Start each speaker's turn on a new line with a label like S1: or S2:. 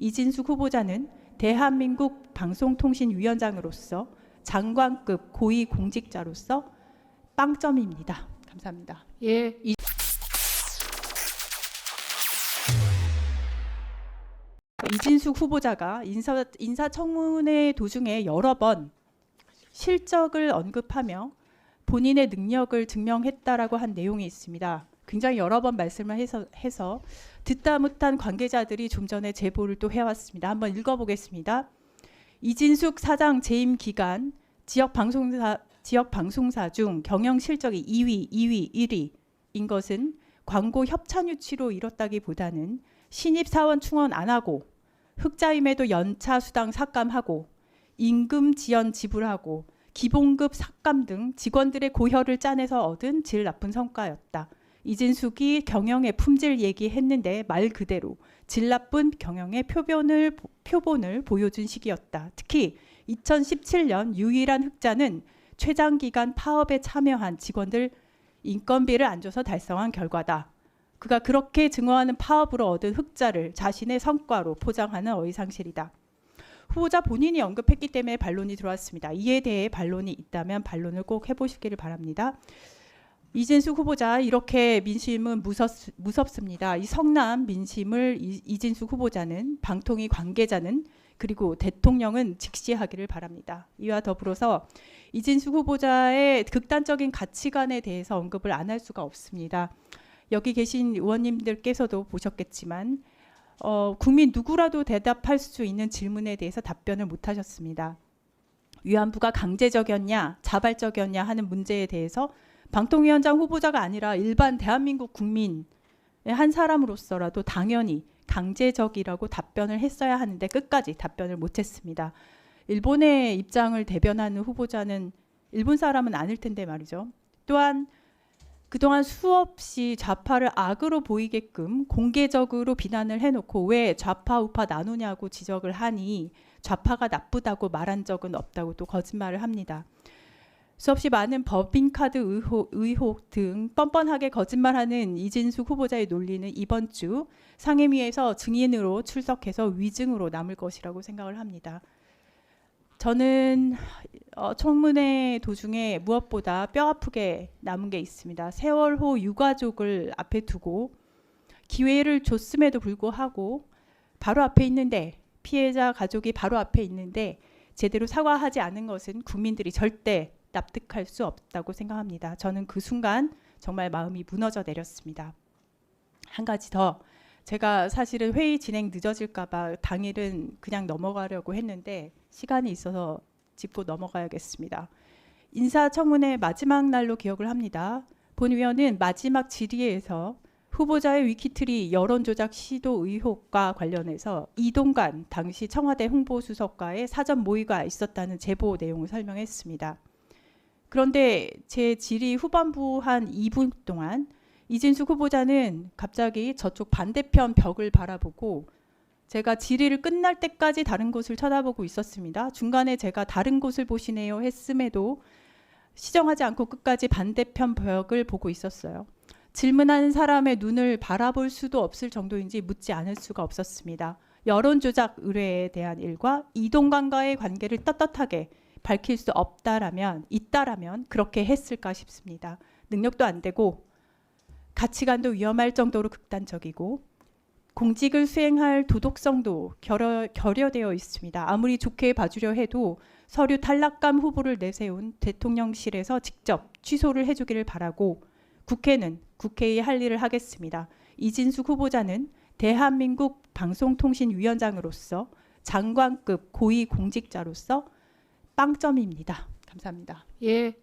S1: 이진숙 후보자는 대한민국 방송통신위원장으로서 장관급 고위공직자로서 빵점입니다. 감사합니다.
S2: 예.
S1: 이진숙 후보자가 인사청문회 도중에 여러 번 실적을 언급하며 본인의 능력을 증명했다라고 한 내용이 있습니다. 굉장히 여러 번 말씀을 해서 듣다 못한 관계자들이 좀 전에 제보를 또 해왔습니다. 한번 읽어보겠습니다. 이진숙 사장 재임 기간 지역 방송사 중 경영 실적이 2위, 1위인 것은 광고 협찬 유치로 이뤘다기보다는 신입 사원 충원 안 하고 흑자임에도 연차 수당 삭감하고 임금 지연 지불하고 기본급 삭감 등 직원들의 고혈을 짜내서 얻은 질 나쁜 성과였다. 이진숙이 경영의 품질 얘기했는데 말 그대로 질 나쁜 경영의 표본을 보여준 시기였다. 특히 2017년 유일한 흑자는 최장기간 파업에 참여한 직원들 인건비를 안 줘서 달성한 결과다. 그가 그렇게 증오하는 파업으로 얻은 흑자를 자신의 성과로 포장하는 어이상실이다. 후보자 본인이 언급했기 때문에 반론이 들어왔습니다. 이에 대해 반론이 있다면 반론을 꼭 해보시기를 바랍니다. 이진숙 후보자 이렇게 민심은 무섭습니다. 이 성남 민심을 이진숙 후보자는 방통위 관계자는 그리고 대통령은 직시하기를 바랍니다. 이와 더불어서 이진숙 후보자의 극단적인 가치관에 대해서 언급을 안 할 수가 없습니다. 여기 계신 의원님들께서도 보셨겠지만 국민 누구라도 대답할 수 있는 질문에 대해서 답변을 못 하셨습니다. 위안부가 강제적이었냐 자발적이었냐 하는 문제에 대해서 방통위원장 후보자가 아니라 일반 대한민국 국민의 한 사람으로서라도 당연히 강제적이라고 답변을 했어야 하는데 끝까지 답변을 못했습니다. 일본의 입장을 대변하는 후보자는 일본 사람은 아닐 텐데 말이죠. 또한 그동안 수없이 좌파를 악으로 보이게끔 공개적으로 비난을 해놓고 왜 좌파 우파 나누냐고 지적을 하니 좌파가 나쁘다고 말한 적은 없다고 또 거짓말을 합니다. 수없이 많은 법인카드 의혹 등 뻔뻔하게 거짓말하는 이진숙 후보자의 논리는 이번 주 상임위에서 증인으로 출석해서 위증으로 남을 것이라고 생각을 합니다. 저는 청문회 도중에 무엇보다 뼈아프게 남은 게 있습니다. 세월호 유가족을 앞에 두고 기회를 줬음에도 불구하고 바로 앞에 있는데 피해자 가족이 바로 앞에 있는데 제대로 사과하지 않은 것은 국민들이 절대 납득할 수 없다고 생각합니다. 저는 그 순간 정말 마음이 무너져 내렸습니다. 한 가지 더 제가 사실은 회의 진행 늦어질까 봐 당일은 그냥 넘어가려고 했는데 시간이 있어서 짚고 넘어가야겠습니다. 인사청문회 마지막 날로 기억을 합니다. 본 위원은 마지막 질의에서 후보자의 위키트리 여론조작 시도 의혹과 관련해서 이동관 당시 청와대 홍보수석과의 사전 모의가 있었다는 제보 내용을 설명했습니다. 그런데 제 질의 후반부 한 2분 동안 이진숙 후보자는 갑자기 저쪽 반대편 벽을 바라보고 제가 질의를 끝날 때까지 다른 곳을 쳐다보고 있었습니다. 중간에 제가 다른 곳을 보시네요 했음에도 시정하지 않고 끝까지 반대편 벽을 보고 있었어요. 질문하는 사람의 눈을 바라볼 수도 없을 정도인지 묻지 않을 수가 없었습니다. 여론조작 의뢰에 대한 일과 이동관과의 관계를 떳떳하게 밝힐 수 있다라면 그렇게 했을까 싶습니다. 능력도 안 되고 가치관도 위험할 정도로 극단적이고 공직을 수행할 도덕성도 결여되어 있습니다. 아무리 좋게 봐주려 해도 서류 탈락감 후보를 내세운 대통령실에서 직접 취소를 해주기를 바라고 국회는 국회의 할 일을 하겠습니다. 이진숙 후보자는 대한민국 방송통신위원장으로서 장관급 고위공직자로서 빵점입니다. 감사합니다.
S2: 예.